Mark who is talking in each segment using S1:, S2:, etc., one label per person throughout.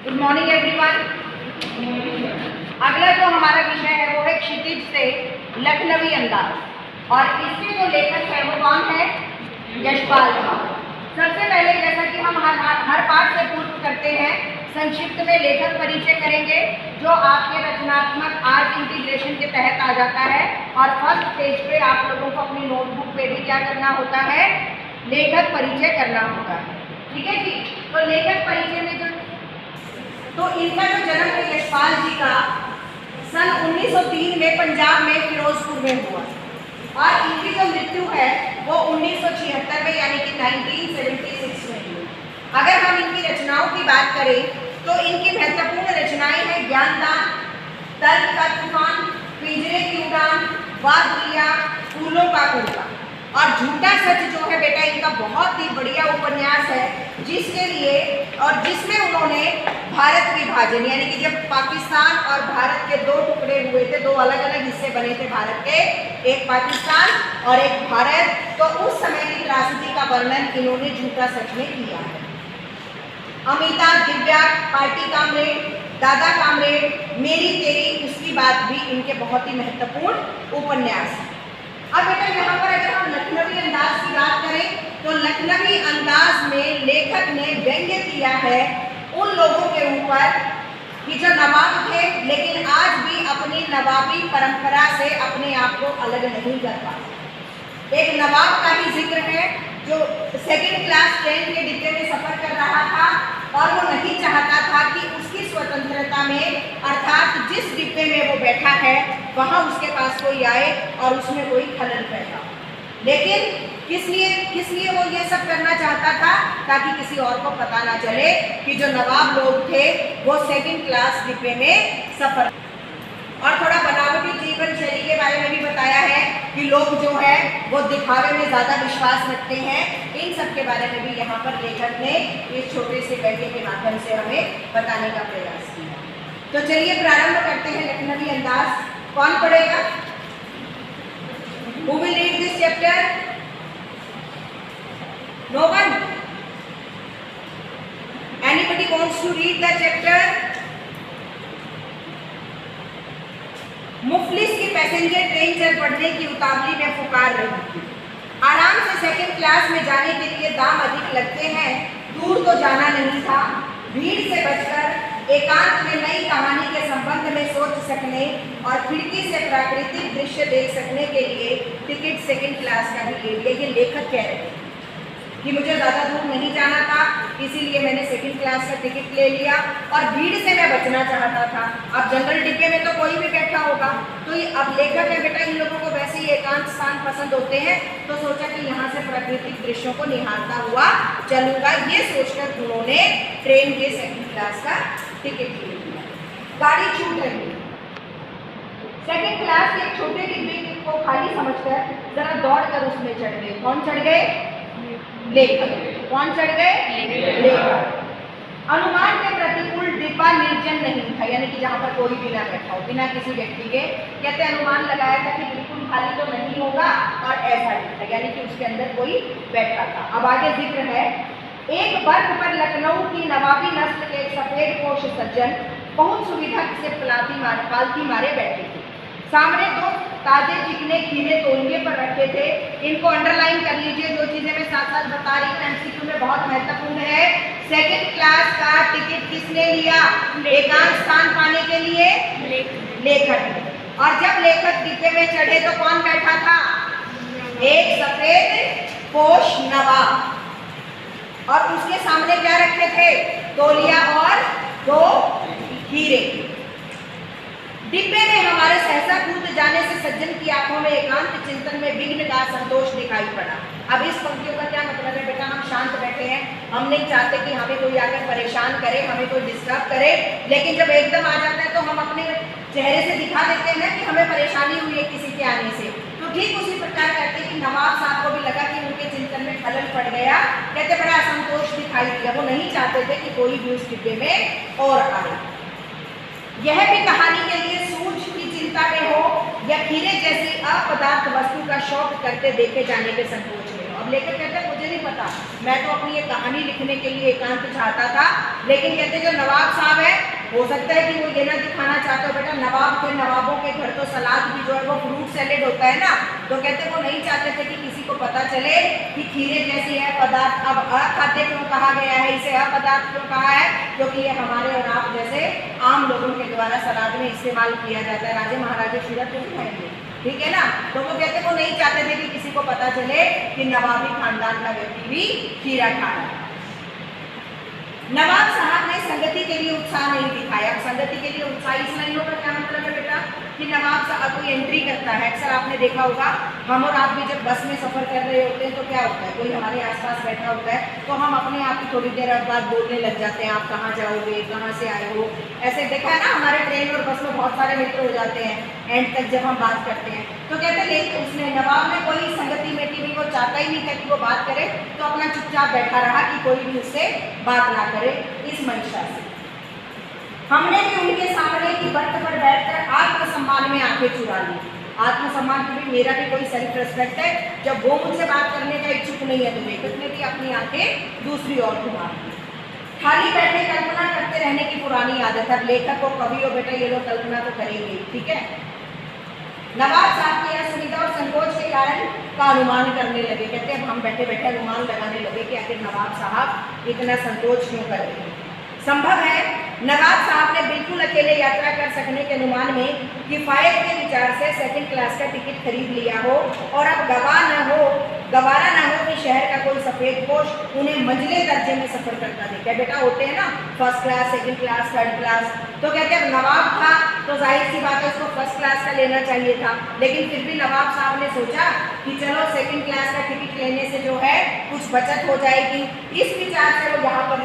S1: Good morning everyone. अगला जो हमारा विषय है वो है क्षितिज से लखनवी अंदाज और इसके जो लेखक है वो कौन है? यशपाल झा। सबसे पहले जैसा कि हम हर पाठ से पूर्व करते हैं, संक्षिप्त में लेखक परिचय करेंगे जो आपके रचनात्मक आर्ट इंटीग्रेशन के तहत आ जाता है और फर्स्ट पेज पे आप लोगों को अपनी नोटबुक पे भी क्या करना होता है? लेखक परिचय करना होता है। ठीक है जी। तो लेखक परिचय में तो इनका जो जन्म है यशपाल जी का सन 1903 में पंजाब में फिरोजपुर में हुआ और इनकी जो मृत्यु है वो 1976 में यानी कि 1976 में हुई। अगर हम इनकी रचनाओं की बात करें तो इनकी महत्वपूर्ण रचनाएं हैं ज्ञानदान, तर्क का तूफान, पिंजरे की उड़ान, वादविया, फूलों का कूड़ा और झूठा सच जो है बेटा इनका बहुत ही बढ़िया उपन्यास है, जिसके लिए और जिसमें उन्होंने भारत विभाजन यानी कि जब पाकिस्तान और भारत के दो टुकड़े हुए थे, दो अलग अलग हिस्से बने थे भारत के, एक पाकिस्तान और एक भारत, तो उस समय की त्रासदी का वर्णन इन्होंने झूठा सच में किया है। अमिता, दिव्या, पार्टी कामरेड, दादा कामरेड, मेरी तेरी, उसकी बात भी इनके बहुत ही महत्वपूर्ण उपन्यास है। अब बेटा यहाँ पर अगर हम लखनवी अंदाज की बात करें तो लखनवी अंदाज में लेखक ने व्यंग्य किया है उन लोगों के ऊपर कि जो नवाब थे लेकिन आज भी अपनी नवाबी परंपरा से अपने आप को अलग नहीं कर पाते। एक नवाब का ही जिक्र है जो सेकंड क्लास ट्रेन के डिब्बे में सफर कर रहा था और वो नहीं चाहता था कि उसकी स्वतंत्रता में अर्थात जिस डिब्बे में वो बैठा है वहाँ उसके पास कोई आए और उसमें कोई खलल पैदा हो। लेकिन किस लिए वो ये सब करना चाहता था? ताकि किसी और को पता ना चले कि जो नवाब लोग थे वो सेकंड क्लास डिब्बे में सफर। और थोड़ा बनावटी जीवन शैली के बारे में भी बताया है कि लोग जो है वो दिखावे में ज़्यादा विश्वास रखते हैं। इन सब के बारे में भी यहाँ पर लेखक ने इस छोटे से व्यंग्य के माध्यम से हमें बताने का प्रयास किया। तो चलिए प्रारंभ करते हैं लखनवी अंदाज। कौन पढ़ेगा? Who will read this chapter? No one? Anybody wants to read the chapter? मुफलिस की पैसेंजर ट्रेन चल पड़ने की उतावली में पुकार रही थी। आराम से सेकंड क्लास में जाने के लिए दाम अधिक लगते हैं, दूर तो जाना नहीं था। भीड़ से बचकर एकांत में नई कहानी के संबंध में सोच सकने और खिड़की से प्राकृतिक दृश्य देख सकने के लिए टिकट सेकंड क्लास का ही ले लिया। ये लेखक कह रहे हैं कि मुझे ज़्यादा दूर नहीं जाना था, इसीलिए मैंने सेकंड क्लास का टिकट ले लिया और भीड़ से मैं बचना चाहता था। अब जनरल डिब्बे में तो कोई भी बैठा होगा, तो ये अब लेखक है बेटा इन लोगों को वैसे ही एकांत स्थान पसंद होते हैं, तो सोचा कि यहाँ से प्राकृतिक दृश्यों को निहारता हुआ चलूँगा। ये सोचकर उन्होंने ट्रेन के सेकंड क्लास का टिकट ले लिया। गाड़ी छूट रही, सेकंड क्लास के छोटे डिब्बे को खाली समझकर जरा दौड़कर उसमें चढ़ गए। कौन चढ़ गए? लेखक। कौन चढ़ गए? लेखक। अनुमान के प्रतिकूल डिब्बा निर्जन नहीं था, यानी कि जहाँ पर कोई भी ना बैठा हो, बिना किसी व्यक्ति के। कहते अनुमान लगाया था कि बिल्कुल खाली तो नहीं होगा और ऐसा नहीं था, यानी कि उसके अंदर कोई बैठा था। अब आगे जिक्र है, एक बर्थ पर लखनऊ की नवाबी नस्ल के एक सफेद पोश सज्जन बहुत सुविधा से पालथी मारे बैठे थे। सामने दो ताजे चिकने खीरे तौलिए पर रखे थे। इनको अंडरलाइन कर लीजिए, जो चीजें मैं साथ साथ बता रही हूँ एमसीक्यू में बहुत महत्वपूर्ण है। सेकंड क्लास का टिकट किसने लिया? एकांत स्थान पाने के लिए लेखक। और जब लेखक डिब्बे में चढ़े तो कौन बैठा था? एक सफेद पोश नवाब और उसके सामने क्या रखे थे? तौलिया और दो खीरे। डिब्बे में हमारे सहसा कूद जाने से सज्जन की आंखों में एकांत चिंतन में विघ्न का संतोष दिखाई पड़ा। अब इस पंक्तियों का क्या मतलब है बेटा? हम शांत बैठे हैं, हम नहीं चाहते कि हमें कोई आकर परेशान करे, हमें कोई डिस्टर्ब करे, लेकिन जब एकदम आ जाता है तो हम अपने चेहरे से दिखा देते हैं कि हमें परेशानी हुई है किसी के आने से। तो ठीक उसी प्रकार कहते कि नवाब साहब को भी लगा कि उनके चिंतन में खलल पड़ गया। कहते बड़ा असंतोष दिखाई दिया, वो नहीं चाहते थे कि कोई भी उस डिब्बे में और आए। यह भी कहानी के लिए सूझ की चिंता में हो या खीरे जैसी अपदार्थ वस्तु का शौक करते देखे जाने के संकोच में हो। अब लेकर कहते हैं मुझे मुझे नहीं पता, मैं तो अपनी ये कहानी लिखने के लिए एकांत चाहता था। लेकिन कहते जो नवाब साहब है, हो सकता है कि वो ये ना दिखाना चाहते हो बेटा नवाब थे, नवाबों के घर तो सलाद भी जो है वो फ्रूट सैलेड होता है ना, तो कहते वो नहीं चाहते थे कि किसी को पता चले कि खीरे जैसी है पदार्थ अब अखाद्य क्यों कहा गया है, इसे अपदार्थ क्यों कहा है, क्योंकि ये हमारे और आप जैसे आम लोगों के द्वारा सलाद में इस्तेमाल किया जाता है। राजे महाराजे खीरा क्यों खाएंगे, ठीक है ना। तो वो कहते वो नहीं चाहते थे कि किसी को पता चले कि नवाबी खानदान का व्यक्ति भी खीरा खा रहा है। नवाब साहब ने संगति के लिए उत्साह नहीं दिखाया। संगति के लिए उत्साह इस लाइनों का क्या मतलब है बेटा कि नवाब साहब कोई एंट्री करता है, अक्सर आपने देखा होगा हम और आप भी जब बस में सफ़र कर रहे होते हैं तो क्या होता है, कोई हमारे आसपास बैठा होता है तो हम अपने आप ही थोड़ी देर बाद बोलने लग जाते हैं, आप कहाँ जाओगे, कहाँ से आए हो, ऐसे देखा है ना। हमारे ट्रेन और बस में बहुत सारे मित्र हो जाते हैं एंड तक जब हम बात करते हैं। तो कहते लेकिन उसने नवाब ने कोई संगति में भी वो चाहता ही नहीं था कि वो बात करे, तो अपना चुपचाप बैठा रहा कि कोई भी उससे बात ना करे इस मंशा से। हमने भी उनके सामने की बर्थ पर बैठकर आत्मसम्मान में आंखें चुरा ली। आत्मसम्मान की भी मेरा भी कोई सेल्फ रेस्पेक्ट है, जब वो मुझसे बात करने का इच्छुक नहीं है तो लेखक ने भी अपनी आंखें दूसरी ओर घुमा दी। खाली बैठे कल्पना करते रहने की पुरानी आदत है। लेखक को कवि हो बेटा ये लोग कल्पना तो करेंगे, ठीक है। नवाब साहब की असुविधा और संकोच के कारण का अनुमान करने लगे। कहते हैं हम बैठे बैठे अनुमान लगाने लगे कि आखिर नवाब साहब इतना संकोच क्यों कर रहे हैं। संभव है नवाब साहब ने बिल्कुल अकेले यात्रा कर सकने के अनुमान में किफायत के विचार से सेकंड क्लास का टिकट खरीद लिया हो और अब गवारा ना हो कि शहर का कोई सफ़ेद पोश उन्हें मंजिले दर्जे में सफ़र करता देखे। बेटा होते हैं ना first class, second class, third class, तो कहते हैं नवाब था तो जाहिर सी बात है उसको फर्स्ट क्लास का लेना चाहिए था, लेकिन फिर भी नवाब साहब ने सोचा कि चलो सेकंड क्लास का टिकट लेने से जो है कुछ बचत हो जाएगी। इस विचार से वो यहाँ पर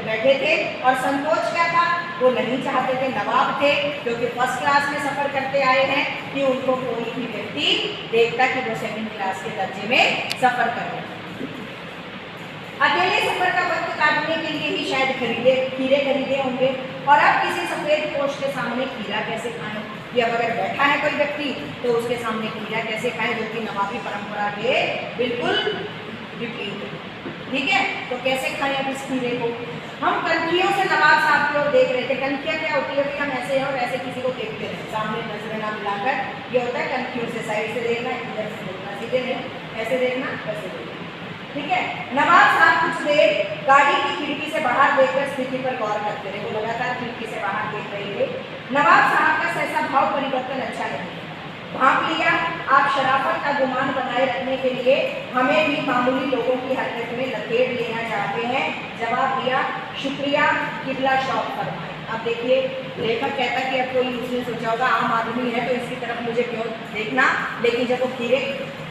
S1: बैठे थे और संकोच क्या था, वो नहीं चाहते थे, नवाब थे क्योंकि फर्स्ट क्लास में सफ़र करते आए हैं कि उनको कोई भी व्यक्ति देखता कि वो सेकंड क्लास के दर्जे में सफ़र कर रहे हैं। अकेले सफ़र का वक्त काटने के लिए ही शायद खीरे खरीदे होंगे। और अब किसी सफ़ेद पोश के सामने खीरा कैसे खाएं, कि अब अगर बैठा है कोई व्यक्ति तो उसके सामने खीरा कैसे खाएं, जो कि नवाबी परंपरा के बिल्कुल विपरीत है, ठीक है। तो कैसे खाएं अब इस खीरे को। हम कनखियों से नवाब साहब की ओर देख रहे थे। कनखियाँ क्या होती है कि हम ऐसे हैं और ऐसे किसी को देखते रहे, सामने नजरें ना मिलाकर, ये होता है कनखियों से, साइड से देखना, इधर से देखना, सीधे नहीं, ऐसे देखना, ऐसे देखना, ठीक है। नवाब साहब कुछ देर गाड़ी की खिड़की से बाहर देखकर स्थिति पर गौर करते रहे। वो लगातार खिड़की से बाहर देख रहे थे। नवाब साहब का सहसा भाव परिवर्तन अच्छा नहीं। भाप लिया, आप शराफत का गुमान बनाए रखने के लिए हमें भी मामूली लोगों की हरकत में लपेट लेना चाहते हैं। जवाब दिया, शुक्रिया, किबला शौक फरमाए। अब देखिए लेखक कहता कि अब कोई उसने सोचा होगा आम आदमी है तो इसकी तरफ मुझे क्यों देखना, लेकिन जब वो खीरे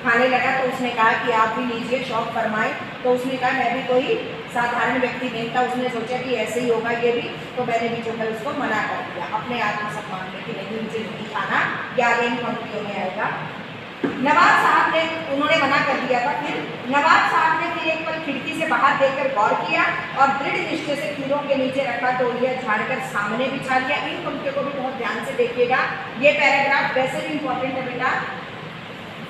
S1: खाने लगा तो उसने कहा कि आप भी लीजिए, शौक फरमाए। तो उसने कहा मैं भी कोई साधारण व्यक्ति नहीं था, उसने सोचा कि ऐसे ही होगा ये भी, तो मैंने भी जो है उसको मना कर दिया अपने आत्मसम्मान में कि नहीं मुझे नहीं खाना, या आगे इन पंक्तियों में आएगा। नवाब साहब ने, उन्होंने मना कर दिया था। फिर नवाब साहब ने फिर एक पल खिड़की से बाहर देखकर गौर किया और दृढ़ निश्चय से खीरों के नीचे रखा तौलिया झाड़कर सामने बिछा लिया। इन पंक्तियों को भी बहुत ध्यान से देखिएगा, ये पैराग्राफ वैसे भी इंपॉर्टेंट है बेटा।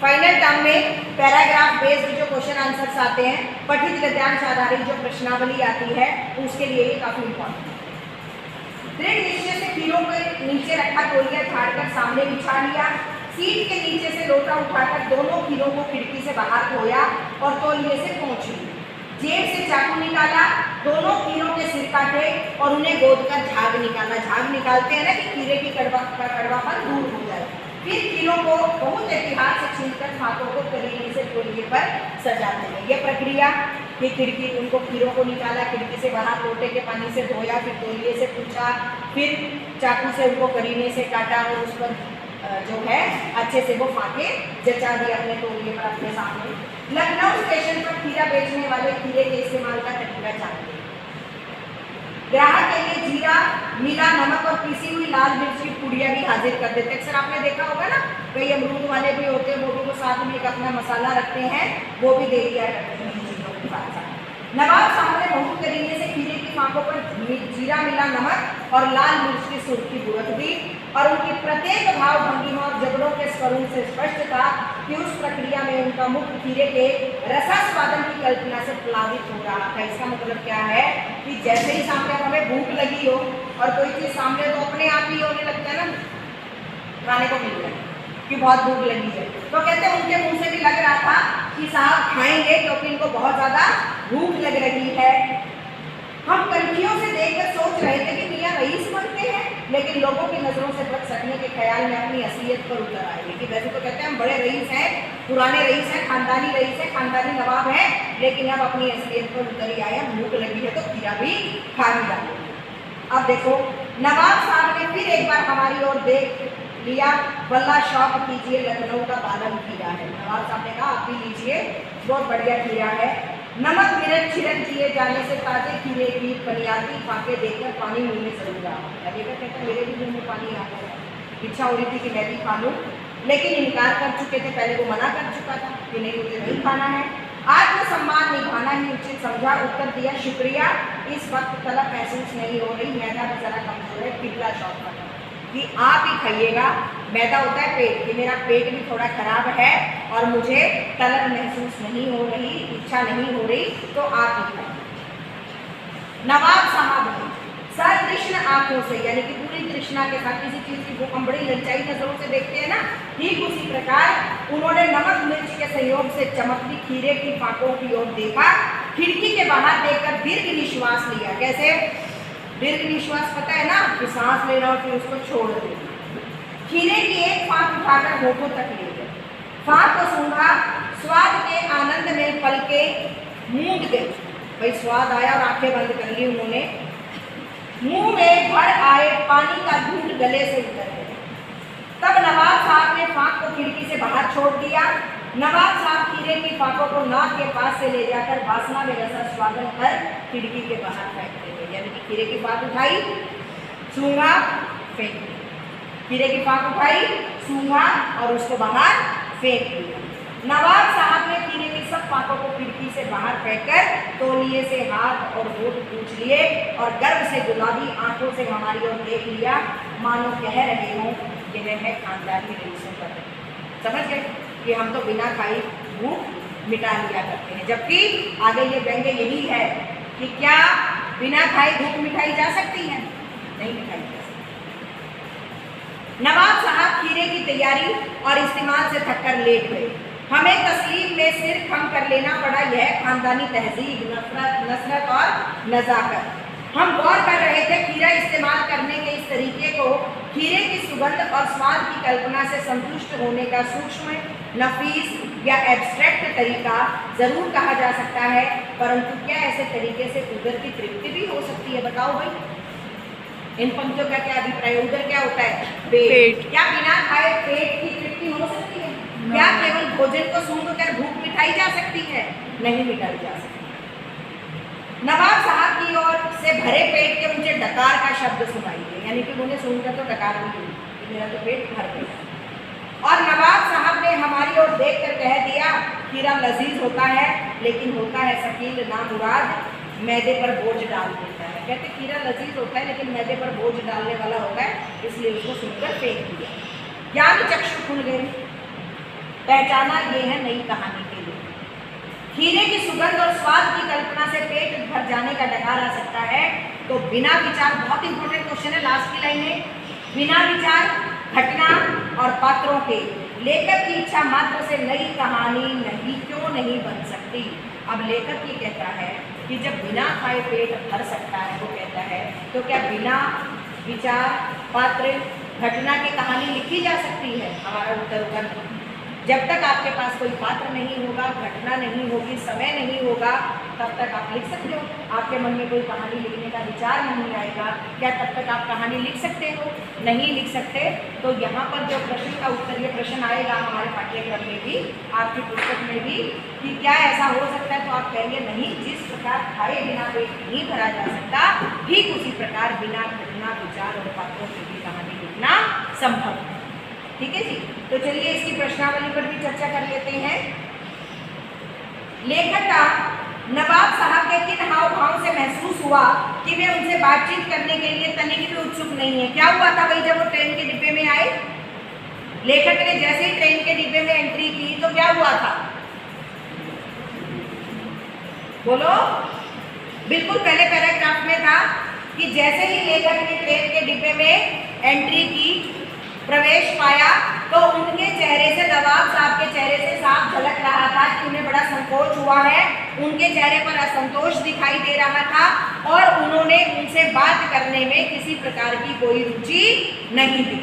S1: फाइनल टर्म में पैराग्राफ बेस्ड जो क्वेश्चन आंसर्स आते हैं, पठित गद्यांश आधारित जो प्रश्नावली आती है, उसके लिए ये काफ़ी इंपॉर्टेंट है। दृढ़ निश्चय से खीरों के नीचे रखा तौलिया झाड़कर सामने बिछा लिया। सीट के नीचे से लोटा उठाकर दोनों खीरों को खिड़की से बाहर धोया और तौलिए से पोंछ ली। जेब से चाकू निकाला, दोनों खीरों के सिर काटे और उन्हें गोद कर झाग निकाला। झाग निकालते हैं ना कि खीरे की कड़वापन दूर हो जाए। फिर खीरों को बहुत एहतियात से छीलकर हाथों को करीने से तौलिए पर सजाते हैं। यह प्रक्रिया कि खिड़की, उनको खीरों को निकाला, खिड़की से बाहर लोटे के पानी से धोया, फिर तौलिए से पूछा, फिर चाकू से उनको करीने से काटा और उस पर जो है अच्छे से वो फाके जचा दिया अपने तौलिए पर अपने सामने। लखनऊ स्टेशन पर खीरा बेचने वाले खीरे के इस्तेमाल का तरीका जानते हैं। ग्राहक के लिए जीरा, नीला नमक और पीसी हुई लाल मिर्च की पुड़िया भी हाजिर कर देते हैं। अक्सर आपने देखा होगा ना, कई अमरूद वाले भी होते हैं, वो भी वो साथ में एक अपना मसाला रखते हैं, वो भी दे दिया करते हैं इन चीज़ों के साथ साथ। नवाब साहब ने बहुत करीने से खीरे की फांकों पर जीरा मिला नमक और लाल मिर्च की सुर्खी बुरक दी और उनकी प्रत्येक भाव भंगिमा और जबड़ों के स्वरों से स्पष्ट था कि उस प्रक्रिया में उनका मुख खीरे के रसास्वादन की कल्पना से प्लावित हो रहा था। इसका मतलब क्या है कि जैसे ही सामने हमें भूख लगी हो और कोई चीज सामने तो अपने आप ही होने लगता है ना, खाने को मिल जाए कि बहुत भूख लगी है, तो कहते हैं उनके मुंह से भी लग रहा था कि साहब खाएंगे क्योंकि इनको बहुत ज्यादा भूख लग रही है। हम कनखियों से देखकर सोच रहे थे कि मियाँ रईस बनते हैं, लेकिन लोगों की नजरों से बच सकने के ख्याल में अपनी असलियत पर उतर आए कि वैसे तो कहते हैं हम बड़े रईस हैं, पुराने रईस हैं, खानदानी रईस हैं, खानदानी नवाब हैं, लेकिन अब अपनी असलियत पर उतर ही आए, भूख लगी है तो खीरा भी खा ही डालेंगे। अब देखो नवाब साहब ने फिर एक बार हमारी ओर देख लिया। बल्ला शौक कीजिए, लखनऊ का पालन खीरा है। नवाब साहब ने कहा आप भी लीजिए, बहुत बढ़िया खीरा है। नमक मिर्च छिड़क दिए जाने से ताजे खीरे की बनियादी फाके देखकर पानी मुंह में जरूर आ गया। कहता मेरे भी मुंह में पानी आ गया, इच्छा हो रही थी कि मैं भी खा लूँ, लेकिन इनकार कर चुके थे, पहले वो मना कर चुका था कि नहीं मुझे नहीं खाना है। आत्मसम्मान निभाना ही उचित समझा, उत्तर दिया शुक्रिया, इस वक्त तलब महसूस नहीं हो रही, मैदा भी जरा कमजोर है, पिघला शौक का कि आप ही खाइएगा। मैदा होता है पेट, कि मेरा पेट भी थोड़ा खराब है और मुझे तलब महसूस नहीं हो रही, इच्छा नहीं हो रही, तो आप ही खाइए। नवाब साहब ने सतृष्ण आंखों से, यानी कि पूरी तृष्णा के साथ किसी चीज की भूख हम बड़ी ललचाई नजरों से देखते हैं ना, ठीक उसी प्रकार उन्होंने नमक मिर्च के संयोग से चमकती खीरे की फाकों की ओर देखा, खिड़की के बाहर देखकर दीर्घ निश्वास लिया। कैसे दीर्घ निश्वास, पता है ना कि सांस ले रहा हो फिर उसको छोड़ देना। खीरे की एक फांक उठाकर होठों तक ले गए, फांक को सूंघा, स्वाद के आनंद में पलके मूंद गए। भाई स्वाद आया और आंखें बंद कर ली उन्होंने। मुंह में भर आए पानी का घूंट गले से उतर गया। तब नवाब साहब ने फांक को खिड़की से बाहर छोड़ दिया। नवाब साहब खीरे की फाकों को नाक के पास से ले जाकर वासना में रसा स्वागत कर खिड़की के बाहर फेंक देंगे। यानी कि खीरे की फाक उठाई, सूंघा, फेंक दिया, खीरे की फाक उठाई, सूंघा और उसको बाहर फेंक दिया। नवाब साहब ने खीरे की सब फाकों को खिड़की से बाहर फेंककर तौलिए से हाथ और होठ पूछ लिए और गर्व से गुलाबी आंखों से हमारी ओर देख लिया, मानो कह रहे हों कि वह है खानदानी रईसों का। समझ गए कि हम तो बिना खाई भूख मिटा लिया करते हैं, जबकि आगे ये व्यंग्य यही है कि क्या बिना खाई भूख मिटाई जा सकती है? नहीं मिटाई जा सकती। नवाब साहब खीरे की तैयारी और इस्तेमाल से थककर लेट गए। हमें तस्लीम में सिर खम कर लेना पड़ा, यह खानदानी तहजीब, नफरत और नज़ाकत। हम गौर कर रहे थे खीरा इस्तेमाल करने के इस तरीके को खीरे की सुगंध और स्वाद की कल्पना से संतुष्ट होने का सूक्ष्म, नफीस या एब्स्ट्रैक्ट तरीका जरूर कहा जा सकता है, परंतु क्या ऐसे तरीके से उदर की तृप्ति भी हो सकती है? बताओ भाई, इन पंक्तियों का क्या अभिप्राय? उदर क्या होता है? पेट। क्या बिना खाए पेट की तृप्ति हो सकती है? क्या केवल भोजन को सूंघ कर भूख मिटाई जा सकती है? नहीं मिटाई जा सकती। नवाब साहब की ओर से भरे पेट के मुझे डकार का शब्द सुनाई दिया, यानी कि उन्हें सुनकर तो डकार भी हुई कि मेरा तो पेट भर गया। और नवाब साहब ने हमारी ओर देखकर कह दिया, खीरा लजीज होता है लेकिन होता है शकील नामुराद, मैदे पर बोझ डाल देता है। कहते खीरा लजीज होता है लेकिन मैदे पर बोझ डालने वाला होता है, इसलिए उसको सुनकर फेंक दिया। ज्ञान चक्षु खुल गए, पहचाना ये है नई कहानी के लिए। खीरे की सुगंध और स्वाद की कल्पना से पेट भर जाने का डकार आ सकता है, तो बिना विचार, बहुत इंपॉर्टेंट क्वेश्चन है लास्ट की लाइन में, बिना विचार, घटना और पात्रों के लेखक की इच्छा मात्र से नई कहानी नहीं क्यों नहीं बन सकती। अब लेखक ये कहता है कि जब बिना खाए पेट भर सकता है, वो कहता है, तो क्या बिना विचार, पात्र, घटना की कहानी लिखी जा सकती है? हमारा उत्तर होगा नहीं। जब तक आपके पास कोई पात्र नहीं होगा, घटना नहीं होगी, समय नहीं होगा, तब तक आप लिख सकते हो। आपके मन में कोई कहानी लिखने का विचार नहीं आएगा, क्या तब तक आप कहानी लिख सकते हो? नहीं लिख सकते। तो यहाँ पर जो प्रश्न का उत्तर, ये प्रश्न आएगा हमारे पाठ्यक्रम में भी, आपकी पुस्तक में भी, कि क्या ऐसा हो सकता है? तो आप कहेंगे नहीं, जिस प्रकार खाए बिना पेट नहीं भरा जा सकता, ठीक उसी प्रकार बिना घटना, विचार और पात्रों की भी कहानी लिखना संभव है। ठीक है जी, तो चलिए इसकी प्रश्नावली पर भी चर्चा कर लेते हैं। लेखक का नवाब साहब के किन हाव भाव से महसूस हुआ कि वे उनसे बातचीत करने के लिए तनिक भी उत्सुक नहीं है? क्या हुआ था भाई जब वो ट्रेन के डिब्बे में आए? लेखक ने जैसे ही ट्रेन के डिब्बे में एंट्री की तो क्या हुआ था? बोलो। बिल्कुल पहले पैराग्राफ में था कि जैसे ही लेखक ने ट्रेन के डिब्बे में एंट्री की, प्रवेश पाया, तो उनके चेहरे से, नवाब साहब के चेहरे से साफ झलक रहा था कि उन्हें बड़ा संकोच हुआ है। उनके चेहरे पर असंतोष दिखाई दे रहा था और उन्होंने उनसे बात करने में किसी प्रकार की कोई रुचि नहीं दी।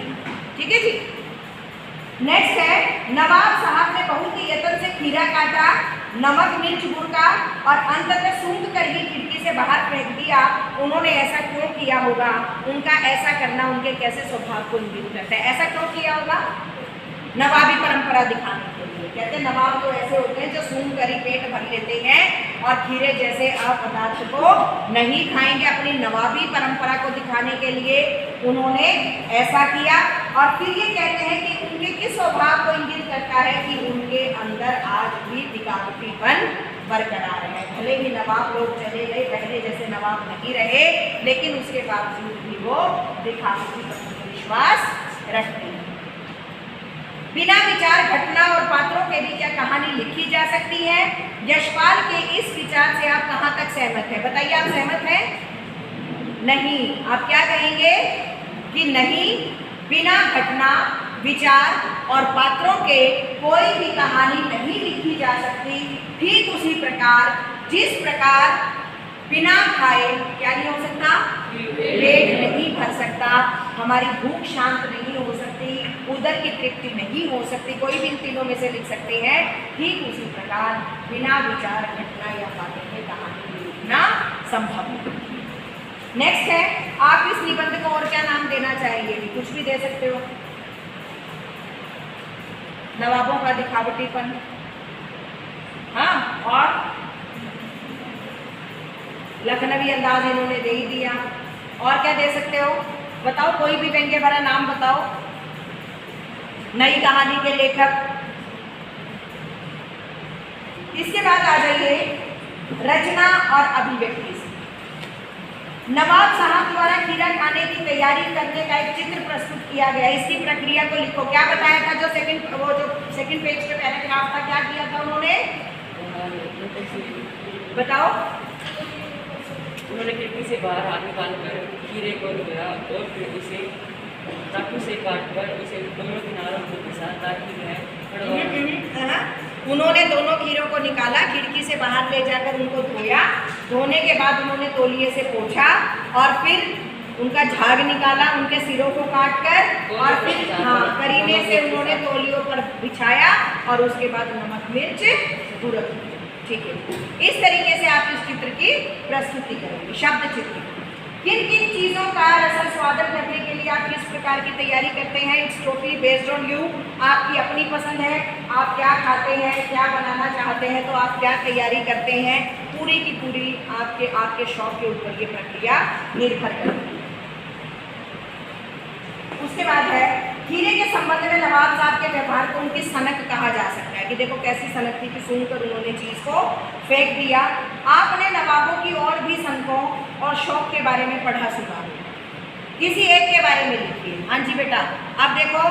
S1: ठीक है जी। नेक्स्ट है, नवाब साहब ने बहुत ही यत्न से खीरा काटा, नमक मिर्च बुरका और अंततः सूंघ कर ही खिड़की से बाहर फेंक दिया। उन्होंने ऐसा क्यों किया होगा? उनका ऐसा करना उनके कैसे स्वभाव को इंगित करता है? ऐसा क्यों किया होगा? नवाबी परंपरा दिखाने के लिए। कहते हैं नवाब तो ऐसे होते हैं जो सूंघ कर ही पेट भर लेते हैं और खीरे जैसे अपदार्थ को नहीं खाएंगे। अपनी नवाबी परंपरा को दिखाने के लिए उन्होंने ऐसा किया। और फिर ये कहते हैं कि उनके किस स्वभाव को इंगित करता है कि उनके अंदर आज भी दिखावटीपन बरकरार है। भले ही नवाब लोग चले गए, पहले जैसे नवाब नहीं रहे, लेकिन उसके बावजूद भी वो दिखावटीपन पर विश्वास रखते हैं। बिना विचार, घटना और पात्रों के बीच क्या कहानी लिखी जा सकती है? यशपाल के इस विचार से आप कहाँ तक सहमत हैं? बताइए, आप सहमत हैं? नहीं। आप क्या कहेंगे कि नहीं, बिना घटना, विचार और पात्रों के कोई भी कहानी नहीं लिखी जा सकती। ठीक उसी प्रकार जिस प्रकार बिना खाए क्या नहीं हो सकता? पेट नहीं भर सकता, हमारी भूख शांत नहीं हो सकती, उदर की तृप्ति नहीं हो सकती। कोई भी इन तीनों में से लिख सकते हैं। ठीक उसी प्रकार बिना विचार, घटना या पात्र के कहानी लिखना संभव नहीं। नेक्स्ट है, आप इस निबंध को और क्या नाम देना चाहेंगे? कुछ भी दे सकते हो। नवाबों का दिखावटीपन, हाँ, और लखनवी अंदाज इन्होंने दे ही दिया। और क्या दे सकते हो? बताओ, कोई भी व्यंग्य भरा नाम बताओ। नई कहानी के लेखक। इसके बाद आ जाइए रचना और अभिव्यक्ति से। नवाब साहब द्वारा खीरा खाने की तैयारी करने का एक चित्र प्रस्तुत किया गया। इसकी प्रक्रिया को लिखो। क्या बताया था? जो सेकंड पेज पे पैराग्राफ था, क्या किया था उन्होंने? बताओ।
S2: उन्होंने खिड़की से बाहर हाथ निकालकर खीरे को धोया और फिर उसे चाकू से काटकर उसे दोनों किनारों को घिसा ताकि वह
S1: उन्होंने दोनों खीरों को निकाला, खिड़की से बाहर ले जाकर उनको धोया। धोने के बाद उन्होंने तौलिए से पोंछा और फिर उनका झाग निकाला, उनके सिरों को काटकर और फिर करीने से उन्होंने तौलियों पर बिछाया और उसके बाद नमक मिर्च बुरक। ठीक है, इस तरीके से आप इस चित्र की प्रस्तुति करेंगे। शब्द चित्र। किन किन चीज़ों का रसल स्वादन करने के लिए आप किस प्रकार की तैयारी करते हैं? It's totally based on you. आपकी अपनी पसंद है, आप क्या खाते हैं, क्या बनाना चाहते हैं, तो आप क्या तैयारी करते हैं, पूरी की पूरी आपके शौक के ऊपर ये प्रक्रिया निर्भर करती है। उसके बाद है, खीरे के संबंध में नवाब साहब के व्यवहार को उनकी सनक कहा जा सकता है कि देखो कैसी सनक थी कि सुनकर उन्होंने चीज़ को फेंक दिया। आपने नवाबों की और भी सनकों और शौक के बारे में पढ़ा सुना, किसी एक के बारे में लिखिए। हाँ जी बेटा, अब देखो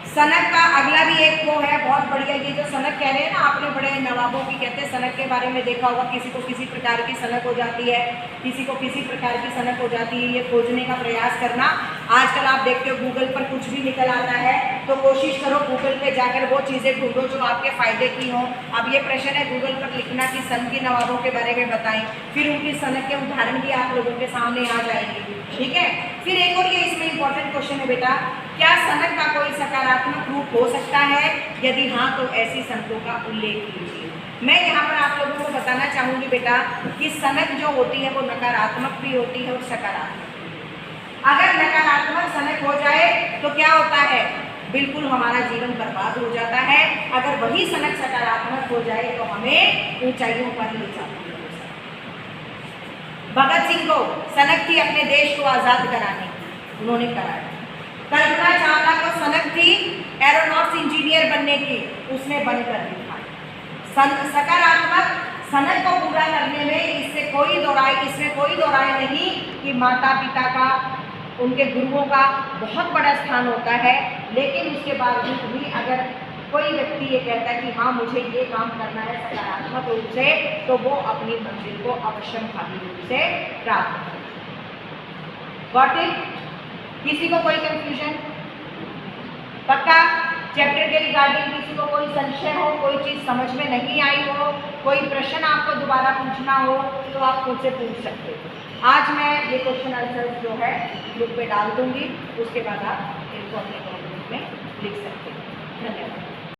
S1: सनक का अगला भी एक वो है बहुत बढ़िया। ये जो सनक कह रहे हैं ना, आपने बड़े नवाबों की कहते हैं सनक के बारे में देखा होगा। किसी को किसी प्रकार की सनक हो जाती है, किसी को किसी प्रकार की सनक हो जाती है। ये खोजने का प्रयास करना। आजकल आप देखते हो गूगल पर कुछ भी निकल आता है, तो कोशिश करो गूगल पे जाकर वो चीज़ें ढूंढो जो आपके फ़ायदे की हों। अब ये प्रश्न है गूगल पर लिखना कि सन की नवाबों के बारे में बताएं, फिर उनकी सनक के उदाहरण भी आप लोगों के सामने आ जाएंगे। ठीक है, फिर एक और ये इसमें इंपॉर्टेंट क्वेश्चन है बेटा, क्या सनक का कोई सकारात्मक रूप हो सकता है? यदि हाँ, तो ऐसी सनकों का उल्लेख कीजिए। मैं यहाँ पर आप लोगों को बताना चाहूँगी बेटा कि सनक जो होती है वो नकारात्मक भी होती है और सकारात्मक। अगर नकारात्मक सनक हो जाए तो क्या होता है? बिल्कुल हमारा जीवन बर्बाद हो जाता है। अगर वही सनक सकारात्मक हो जाए तो हमें ऊंचाइयों पर ले जाती है। भगत सिंह को सनक थी अपने देश को आज़ाद कराने की, उन्होंने कराया। कल्पना चावला को सनक थी एरोनॉटिक्स इंजीनियर बनने की, उसने बनकर दिखाया। सकारात्मक सनद को पूरा करने में इसमें कोई दो राय नहीं कि माता पिता का, उनके गुरुओं का बहुत बड़ा स्थान होता है। लेकिन उसके बावजूद भी अगर कोई व्यक्ति ये कहता है कि हाँ मुझे ये काम करना है सकारात्मक रूप से, तो वो अपनी मंजिल को अवश्यंभावी रूप से प्राप्त करेगा। Got it? किसी को कोई कंफ्यूजन? पक्का? चैप्टर के रिगार्डिंग किसी को कोई संशय हो, कोई चीज़ समझ में नहीं आई हो, कोई प्रश्न आपको दोबारा पूछना हो, तो आप मुझसे पूछ सकते हो। आज मैं ये क्वेश्चन आंसर जो है ग्रुप पे डाल दूंगी, उसके बाद आप इनको अपने नोटबुक में लिख सकते हो। धन्यवाद।